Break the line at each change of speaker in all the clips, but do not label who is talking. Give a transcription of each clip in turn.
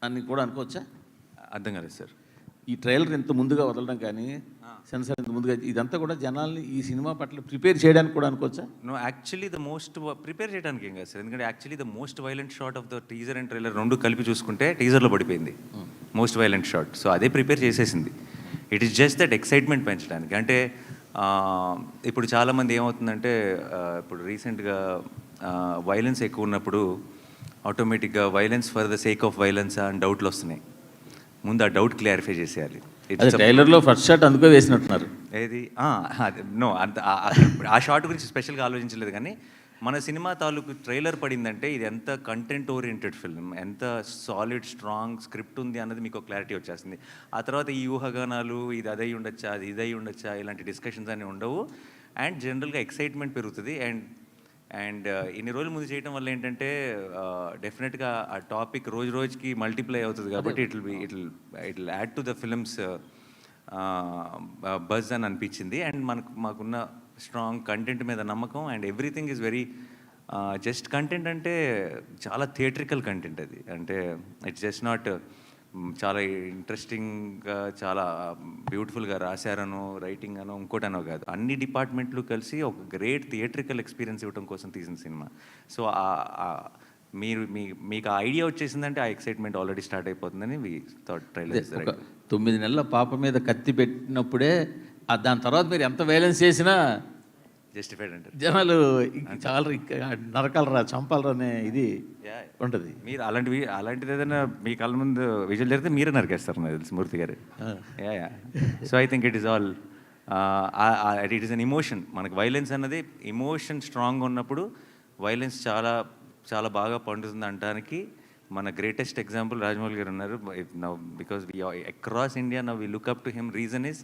అని కూడా అనుకోవచ్చా?
అర్థం కాలేదు సార్.
ఈ ట్రైలర్ ఇంత ముందుగా వదలడం కానీ, సెన్సార్ ఇంత ముందుగా, ఇదంతా కూడా జనాల్ని ఈ సినిమా పట్ల ప్రిపేర్ చేయడానికి కూడా అనుకోవచ్చా?
No, actually the most prepare చేయడానికి ఏం కాదు సార్. ఎందుకంటే actually the most violent shot of the teaser and trailer రెండు కలిపి చూసుకుంటే టీజర్లో పడిపోయింది మోస్ట్ వైలెంట్ షాట్. సో అదే ప్రిపేర్ చేసేసింది. It is just that excitement పెంచడానికి. అంటే ఇప్పుడు చాలామంది ఏమవుతుందంటే ఇప్పుడు రీసెంట్గా వైలెన్స్ ఎక్కువ ఉన్నప్పుడు ఆటోమేటిక్గా violence for the sake of violence అని డౌట్లు వస్తున్నాయి. ముందు ఆ డౌట్ క్లారిఫై చేసేయాలి.
ట్రైలర్లో ఫస్ట్ షాట్ అందుకే వేసినట్టున్నారు.
ఏది నో, అంత ఆ షాట్ గురించి స్పెషల్గా ఆలోచించలేదు. కానీ మన సినిమా తాలూకు ట్రైలర్ పడిందంటే ఇది ఎంత కంటెంట్ ఓరియంటెడ్ ఫిల్మ్, ఎంత సాలిడ్ స్ట్రాంగ్ స్క్రిప్ట్ ఉంది అన్నది మీకు క్లారిటీ వచ్చేస్తుంది. ఆ తర్వాత ఈ ఊహాగానాలు, ఇది అదై ఉండొచ్చా, అది ఇదై ఉండొచ్చా, ఇలాంటి డిస్కషన్స్ అన్నీ ఉండవు. అండ్ జనరల్గా ఎక్సైట్మెంట్ పెరుగుతుంది. అండ్ ఇన్ని రోజుల ముందు చేయడం వల్ల ఏంటంటే డెఫినెట్గా ఆ టాపిక్ రోజు రోజుకి మల్టిప్లై అవుతుంది. కాబట్టి it add to the films buzz అని అనిపించింది. అండ్ మాకున్న స్ట్రాంగ్ కంటెంట్ మీద నమ్మకం. And everything is very just content. అంటే చాలా థియేట్రికల్ కంటెంట్ అది. అంటే ఇట్స్ జస్ట్ నాట్ చాలా ఇంట్రెస్టింగ్గా చాలా బ్యూటిఫుల్గా రాశారనో రైటింగ్ అనో ఇంకోటనో కాదు. అన్ని డిపార్ట్మెంట్లు కలిసి ఒక గ్రేట్ థియేట్రికల్ ఎక్స్పీరియన్స్ ఇవ్వడం కోసం తీసిన సినిమా. సో మీకు ఆ ఐడియా వచ్చేసిందంటే ఆ ఎక్సైట్మెంట్ ఆల్రెడీ స్టార్ట్ అయిపోతుందని ట్రైలర్.
9 నెలల పాప మీద కత్తి పెట్టినప్పుడే దాని తర్వాత మీరు ఎంత వైలెన్స్ చేసినా
జస్టిఫైడ్ అంటారు
జనాలు. చాలా నరకాలరా, చంపాలరా అనే ఇది ఉంటుంది.
మీరు అలాంటిది ఏదైనా మీ కళ్ళ ముందు విజువల్ జరిగితే మీరే నరికేస్తారు నాకు తెలుసు మూర్తి గారు. So I think it is all it is an emotion. మనకు వైలెన్స్ అన్నది ఇమోషన్ స్ట్రాంగ్గా ఉన్నప్పుడు వైలెన్స్ చాలా చాలా బాగా పండుతుంది అనడానికి మన గ్రేటెస్ట్ ఎగ్జాంపుల్ రాజమౌళి గారు ఉన్నారు. Because across India now we look up to him. Reason is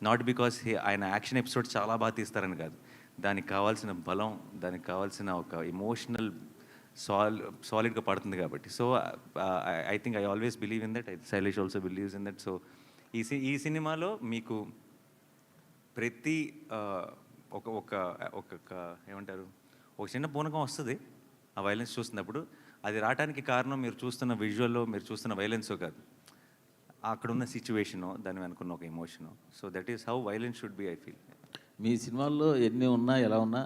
not because ఆయన యాక్షన్ ఎపిసోడ్ చాలా బాగా తీస్తారని కాదు, దానికి కావాల్సిన బలం, దానికి కావాల్సిన ఒక ఇమోషనల్ సాలిడ్గా పడుతుంది కాబట్టి. So I think I always believe in that. Shailesh also believes in that. So ఈ సినిమాలో మీకు ప్రతి ఒక ఏమంటారు, ఒక చిన్న పూనకం వస్తుంది ఆ వైలెన్స్ చూస్తున్నప్పుడు. అది రావడానికి కారణం మీరు చూస్తున్న విజువల్లో, మీరు చూస్తున్న వైలెన్సో కాదు, అక్కడున్న సిచ్యువేషను, దాని వెనుకున్న ఒక emotion. So that is how violence should be, I feel.
మీ సినిమాల్లో ఎన్ని ఉన్నా ఎలా ఉన్నా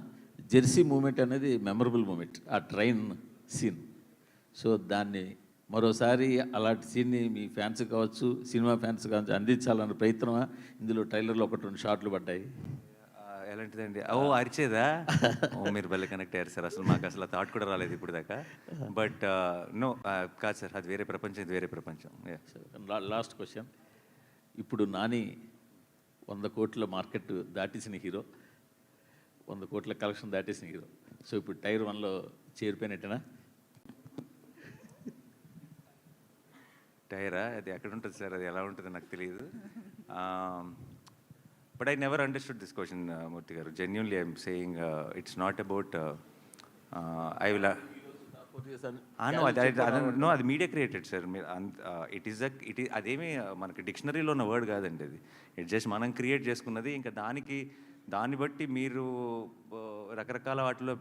జెర్సీ మూమెంట్ అనేది మెమరబుల్ మూమెంట్, ఆ ట్రైన్ సీన్. సో దాన్ని మరోసారి అలాంటి సీన్ని మీ ఫ్యాన్స్ కావచ్చు, సినిమా ఫ్యాన్స్ కావచ్చు అందించాలన్న ప్రయత్నమా? ఇందులో ట్రైలర్లో 1-2 షాట్లు పడ్డాయి.
ఎలాంటిదండి? అరిచేదా? మీరు భలే కనెక్ట్ అయ్యారు సార్. అసలు మాకు అసలు థాట్ కూడా రాలేదు ఇప్పుడు దాకా. బట్ నో, కాదు సార్, అది వేరే ప్రపంచం, ఇది వేరే ప్రపంచం.
Last question. ఇప్పుడు నాని 100 కోట్ల మార్కెట్ దాటేసిన హీరో, 100 కోట్ల కలెక్షన్ దాటేసిన హీరో. సో ఇప్పుడు టైర్ 1లో చేరిపోయినట్టేనా?
టైరా? అది ఎక్కడ ఉంటుంది సార్, అది ఎలా ఉంటుందో నాకు తెలియదు. But I never understood this question Murthy గారు. Genuinely I'm saying it's not about I will no, అది media created sir. It is అదేమి మనకి డిక్షనరీలో ఉన్న వర్డ్ కాదండి అది. ఇట్ జస్ట్ మనం క్రియేట్ చేసుకున్నది. ఇంకా దాన్ని బట్టి మీరు రకరకాల వాటిలో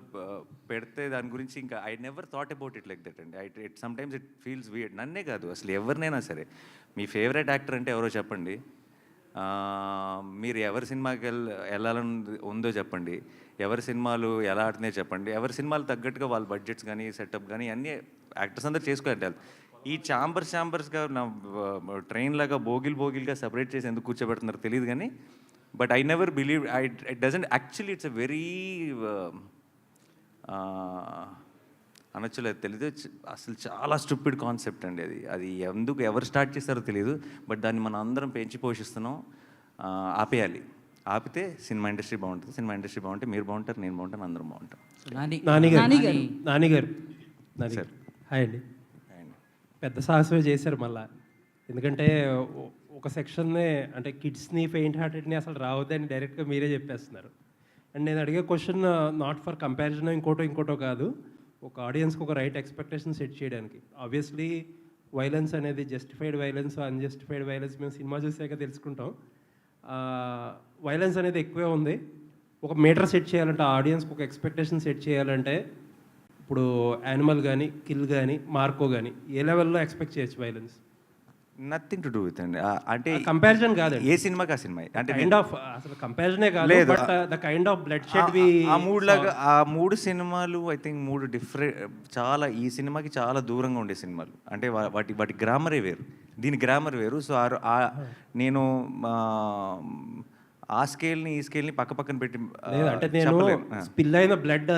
పెడితే దాని గురించి ఇంకా I never thought about it like that అండి. It sometimes it feels weird. నన్నే కాదు, అసలు ఎవరినైనా సరే, మీ ఫేవరెట్ యాక్టర్ అంటే ఎవరో చెప్పండి, మీరు ఎవరి సినిమాకి వెళ్ళాలని ఉందో చెప్పండి, ఎవరి సినిమాలు ఎలా ఆడుతున్నాయో చెప్పండి, ఎవరి సినిమాలు తగ్గట్టుగా వాళ్ళ బడ్జెట్స్ కానీ సెటప్ కానీ అన్నీ యాక్టర్స్ అందరూ చేసుకోవాలి. ఈ ఛాంబర్స్గా నా ట్రైన్ లాగా బోగిల్గా సపరేట్ చేసి ఎందుకు కూర్చోబెడుతున్నారో తెలియదు. కానీ but I never believe it doesn't actually it's a very అనొచ్చులేదు తెలీదు, అసలు చాలా స్టూపిడ్ కాన్సెప్ట్ అండి అది. అది ఎందుకు ఎవరు స్టార్ట్ చేస్తారో తెలియదు. బట్ దాన్ని మనం అందరం పెంచి పోషిస్తున్నాం. ఆపేయాలి. ఆపితే సినిమా ఇండస్ట్రీ బాగుంటుంది. సినిమా ఇండస్ట్రీ బాగుంటే మీరు బాగుంటారు, నేను బాగుంటాను, అందరం బాగుంటాం.
నానిగారు సార్, హాయ్ అండి. పెద్ద సాహసమే చేశారు మళ్ళా. ఎందుకంటే ఒక సెక్షన్నే అంటే కిడ్స్ని, పెయింట్ హార్టెడ్ని అసలు రావద్దని డైరెక్ట్గా మీరే చెప్పేస్తున్నారు. అండ్ నేను అడిగే క్వశ్చన్ నాట్ ఫర్ కంపారిజన్ ఇంకోటో కాదు, ఒక ఆడియన్స్కి ఒక రైట్ ఎక్స్పెక్టేషన్ సెట్ చేయడానికి. ఆబ్వియస్లీ వైలెన్స్ అనేది జస్టిఫైడ్ వైలెన్స్, అన్జస్టిఫైడ్ వైలెన్స్ మేము సినిమా చూసాక తెలుసుకుంటాం. వైలెన్స్ అనేది ఎక్కువే ఉంది. ఒక మీటర్ సెట్ చేయాలంటే, ఆడియన్స్కి ఒక ఎక్స్పెక్టేషన్ సెట్ చేయాలంటే ఇప్పుడు యానిమల్ కానీ కిల్ కానీ మార్కో కానీ ఏ లెవెల్లో ఎక్స్పెక్ట్ చేయొచ్చు violence?
Nothing to do with అండి. అంటే
కంపారిజన్ కాదండి,
ఏ సినిమాకి ఆ సినిమా అంటే
కైండ్ ఆఫ్ అసలు కంపారిజనే కాదు,
లేదు.
But the kind of bloodshed we
ఆ మూడు లాగా ఆ 3 సినిమాలు ఐ థింక్ 3 డిఫరెంట్, చాలా ఈ సినిమాకి చాలా దూరంగా ఉండే సినిమాలు. అంటే వాటి గ్రామరే వేరు, దీని గ్రామర్ వేరు. సో నేను ఆ స్కేల్ని ఈ స్కేల్ని పక్క పక్కన పెట్టి
లేదు అంటే నేను
చెప్పలేను.
స్పిల్ అయిన బ్లడ్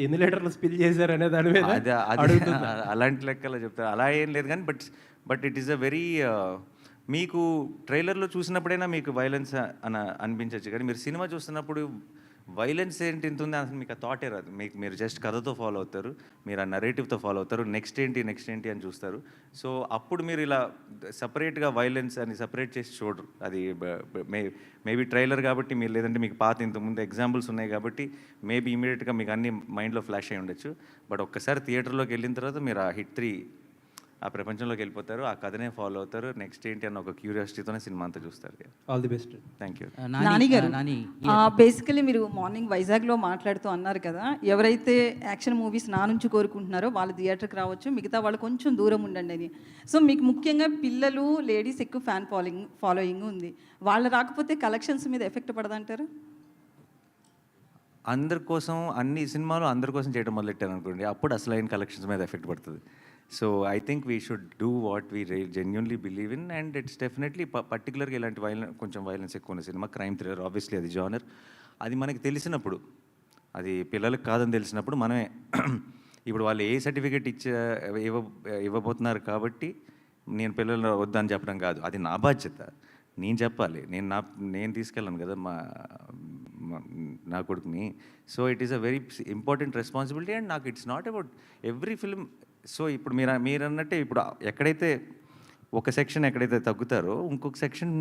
ఎన్ని లీటర్లు స్పిల్ చేశారు అనే దాని మీద
అది
అడుగుతున్నా.
అలాంటి లెక్కలో చెప్తారు, అలా ఏం లేదు కానీ but it is a very, మీకు ట్రైలర్లో చూసినప్పుడైనా మీకు వైలెన్స్ అనిపించవచ్చు, కానీ మీరు సినిమా చూస్తున్నప్పుడు వైలెన్స్ ఏంటి ఇంత ఉంది అసలు మీకు ఆ థాటే రాదు. మీరు జస్ట్ కథతో ఫాలో అవుతారు, మీరు ఆ నరేటివ్తో ఫాలో అవుతారు, నెక్స్ట్ ఏంటి అని చూస్తారు. సో అప్పుడు మీరు ఇలా సపరేట్గా వైలెన్స్ అని సపరేట్ చేసి చూడరు. అది మేబీ ట్రైలర్ కాబట్టి మీరు, లేదంటే మీకు పాత ఇంతకుముందు ఎగ్జాంపుల్స్ ఉన్నాయి కాబట్టి మేబీ ఇమీడియట్గా మీకు అన్ని మైండ్లో ఫ్లాష్ అయి ఉండొచ్చు. బట్ ఒక్కసారి థియేటర్లోకి వెళ్ళిన తర్వాత మీరు ఆ హిట్ 3 ఆ ప్రపంచంలోకి వెళ్ళిపోతారు, ఆ కథనే ఫాలో అవుతారు, నెక్స్ట్ ఏంటి అన్న ఒక క్యూరియాసిటీతోనే సినిమా అంతా చూస్తారు.
All the best.
Thank you.
Nani గారు, బేసికలీ మీరు మార్నింగ్ వైజాగ్లో మాట్లాడుతూ అన్నారు కదా, ఎవరైతే యాక్షన్ మూవీస్ నా నుంచి కోరుకుంటున్నారో వాళ్ళు థియేటర్కి రావచ్చు, మిగతా వాళ్ళు కొంచెం దూరం ఉండండి అని. సో మీకు ముఖ్యంగా పిల్లలు, లేడీస్ ఎక్కువ ఫ్యాన్ ఫాలోయింగ్ ఉంది, వాళ్ళు రాకపోతే కలెక్షన్స్ మీద ఎఫెక్ట్ పడదంటారు?
అందరి కోసం అన్ని సినిమాలు అందరి కోసం చేయడం మొదలెట్టాను అనుకోండి, అప్పుడు అసలైన కలెక్షన్స్ మీద ఎఫెక్ట్ పడుతుంది. So I think we should do what we genuinely believe in, and it's definitely పర్టికులర్గా ఇలాంటి కొంచెం వైలెన్స్ ఎక్కువ ఉన్న సినిమా క్రైమ్ థ్రిల్లర్, ఆబ్వియస్లీ అది జానర్. అది మనకి తెలిసినప్పుడు, అది పిల్లలకు కాదని తెలిసినప్పుడు మనమే ఇప్పుడు వాళ్ళు ఏ సర్టిఫికేట్ ఇవ్వబోతున్నారు కాబట్టి నేను పిల్లలు వద్దని చెప్పడం కాదు, అది నా బాధ్యత, నేను చెప్పాలి, నేను తీసుకెళ్ళాను కదా నా కొడుకుని. So it is a very important responsibility, and నాకు it's not about every film. So ఇప్పుడు మీరు అన్నట్టే, ఇప్పుడు ఎక్కడైతే ఒక సెక్షన్ ఎక్కడైతే తగ్గుతారో ఇంకొక సెక్షన్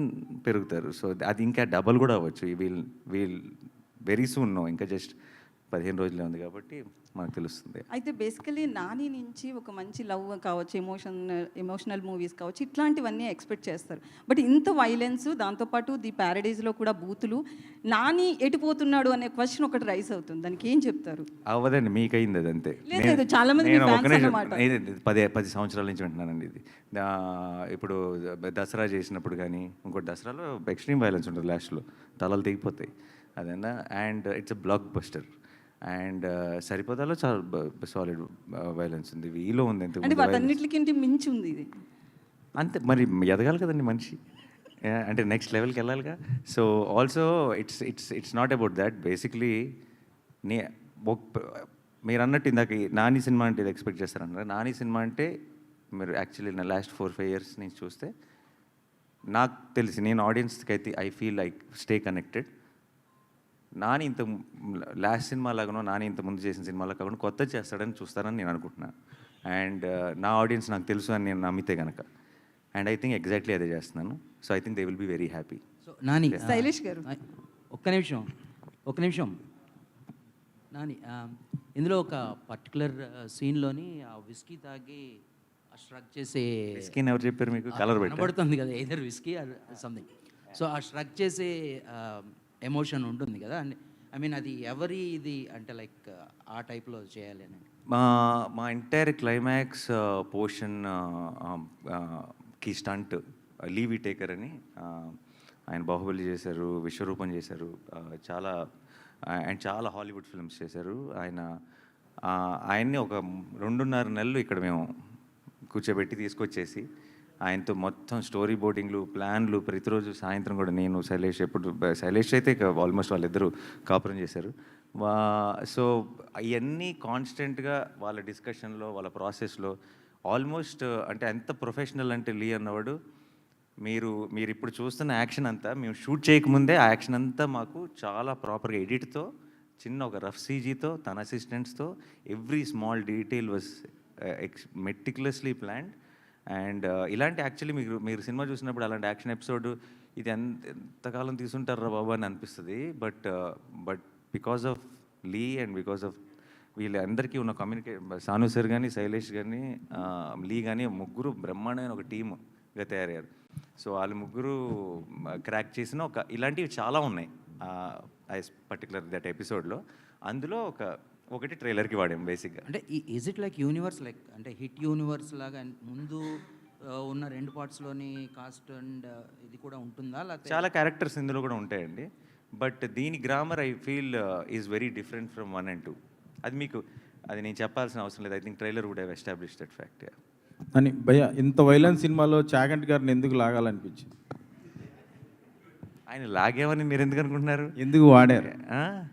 పెరుగుతారు. సో అది ఇంకా డబల్ కూడా అవ్వచ్చు. వీల్ వెరీ సూన్ నో, ఇంకా జస్ట్ 15 రోజులే ఉంది కాబట్టి మనకు తెలుస్తుంది.
అయితే బేసికలీ నాని నుంచి ఒక మంచి లవ్ కావచ్చు, ఎమోషనల్ మూవీస్ కావచ్చు, ఇట్లాంటివన్నీ ఎక్స్పెక్ట్ చేస్తారు. బట్ ఇంత వైలెన్స్, దాంతోపాటు ది ప్యారడైజ్లో కూడా బూతులు, నాని ఎటుపోతున్నాడు అనే క్వశ్చన్ ఒకటి రైస్ అవుతుంది, దానికి ఏం చెప్తారు?
అవ్వదండి, మీకైంది అది అంతే.
లేదు, చాలా మంది
నేను
fans
ఒక నిమిషం,
అన్నమాట.
10 సంవత్సరాల నుంచి వింటున్నానండి ఇది. ఇప్పుడు దసరా చేసినప్పుడు కానీ ఇంకోటి దసరాలో ఎక్స్ట్రీమ్ వైలెన్స్ ఉంటుంది, లాస్ట్లో తలలు తెగిపోతాయి అదన్నా, and it's a blockbuster. And సరిపోదాలో చాలా సాలిడ్ వైలెన్స్ ఉంది, వీలో ఉంది.
అంటే వాటన్నిటికి మించి ఉంది ఇది
అంతే, మరి ఎదగాలి కదండి మనిషి, అంటే నెక్స్ట్ లెవెల్కి వెళ్ళాలిగా. So also it's not about that. Basically మీరు అన్నట్టు ఇందాక నాని సినిమా అంటే ఇది ఎక్స్పెక్ట్ చేస్తారన్నారు. నాని సినిమా అంటే మీరు యాక్చువల్లీ నా లాస్ట్ 4-5 years నుంచి చూస్తే నాకు తెలిసి, నేను ఆడియన్స్కి అయితే I feel like stay connected. Nani ఇంత లాస్ట్ సినిమా లాగానో, నాని ఇంత ముందు చేసిన సినిమాలో కాకుండా కొత్త చేస్తాడని చూస్తారని నేను అనుకుంటున్నాను. అండ్ నా ఆడియన్స్ నాకు తెలుసు అని నేను నమ్మితే కనుక, అండ్ ఐ థింక్ ఎగ్జాక్ట్లీ అదే చేస్తున్నాను. So I think they will be very happy.
So Nani,
Shailesh గారు
ఒక్క నిమిషం నాని, ఇందులో ఒక పర్టికులర్ సీన్లోని ఆ విస్కీ తాగి ఆ స్ట్రక్ చేసే,
స్కిన్ ఎవరు చెప్పారు మీకు? కలర్
పడుతుంది కదా, either whisky or something. So ఆ స్ట్రక్ చేసే ఎమోషన్ ఉంటుంది కదా, ఐ మీన్ అది ఎవరి ఇది అంటే లైక్ ఆ టైప్లో చేయాలి అని.
మా ఎంటైర్ క్లైమాక్స్ పోర్షన్ కి స్టంట్ లీవీ టేకర్ అని, ఆయన బాహుబలి చేశారు, విశ్వరూపం చేశారు, చాలా హాలీవుడ్ ఫిల్మ్స్ చేశారు. ఆయన్ని ఒక 2.5 నెలలు ఇక్కడ మేము కూర్చోబెట్టి తీసుకొచ్చేసి ఆయనతో మొత్తం స్టోరీ బోర్డింగ్లు, ప్లాన్లు, ప్రతిరోజు సాయంత్రం కూడా నేను, శైలేష్ అయితే ఆల్మోస్ట్ వాళ్ళిద్దరూ కాపురం చేశారు. సో ఇవన్నీ కాన్స్టెంట్గా వాళ్ళ డిస్కషన్లో, వాళ్ళ ప్రాసెస్లో ఆల్మోస్ట్, అంటే ఎంత ప్రొఫెషనల్ అంటే లీ అన్నవాడు, మీరు ఇప్పుడు చూస్తున్న యాక్షన్ అంతా మేము షూట్ చేయకముందే ఆ యాక్షన్ అంతా మాకు చాలా ప్రాపర్గా ఎడిట్తో, చిన్న ఒక రఫ్ సీజీతో, తన అసిస్టెంట్స్తో, every small detail was meticulously planned. And ఇలాంటి యాక్చువల్లీ మీరు సినిమా చూసినప్పుడు అలాంటి యాక్షన్ ఎపిసోడ్ ఇది ఎంతకాలం తీసుంటారా బాబు అని అనిపిస్తుంది. But because of Lee and because of వీళ్ళందరికీ ఉన్న సాను సార్ కానీ, శైలేష్ కానీ, లీ కానీ, ముగ్గురు బ్రహ్మాండమైన ఒక టీమ్గా తయారయ్యారు. సో వాళ్ళు ముగ్గురు క్రాక్ చేసిన ఇలాంటివి చాలా ఉన్నాయి పర్టికులర్ దట్ ఎపిసోడ్లో. అందులో ఒకటి ట్రైలర్కి వాడాం బేసిక్గా.
అంటే is it like universe, like అంటే హిట్ యూనివర్స్ లాగా ముందు ఉన్న 2 పార్ట్స్లోని కాస్ట్ అండ్ ఇది కూడా ఉంటుందా, లేకపోతే
చాలా క్యారెక్టర్స్ ఇందులో కూడా ఉంటాయండి. బట్ దీని grammar I feel is very different from 1 and 2. అది నేను చెప్పాల్సిన అవసరం లేదు. I think trailer would have establish that fact.
అని భయ్య ఇంత వైలెన్స్ సినిమాలో చాగంటి గారిని ఎందుకు లాగాలనిపించింది?
ఆయన లాగేమని మీరు ఎందుకు అనుకుంటున్నారు?
ఎందుకు వాడారు?
ఆ?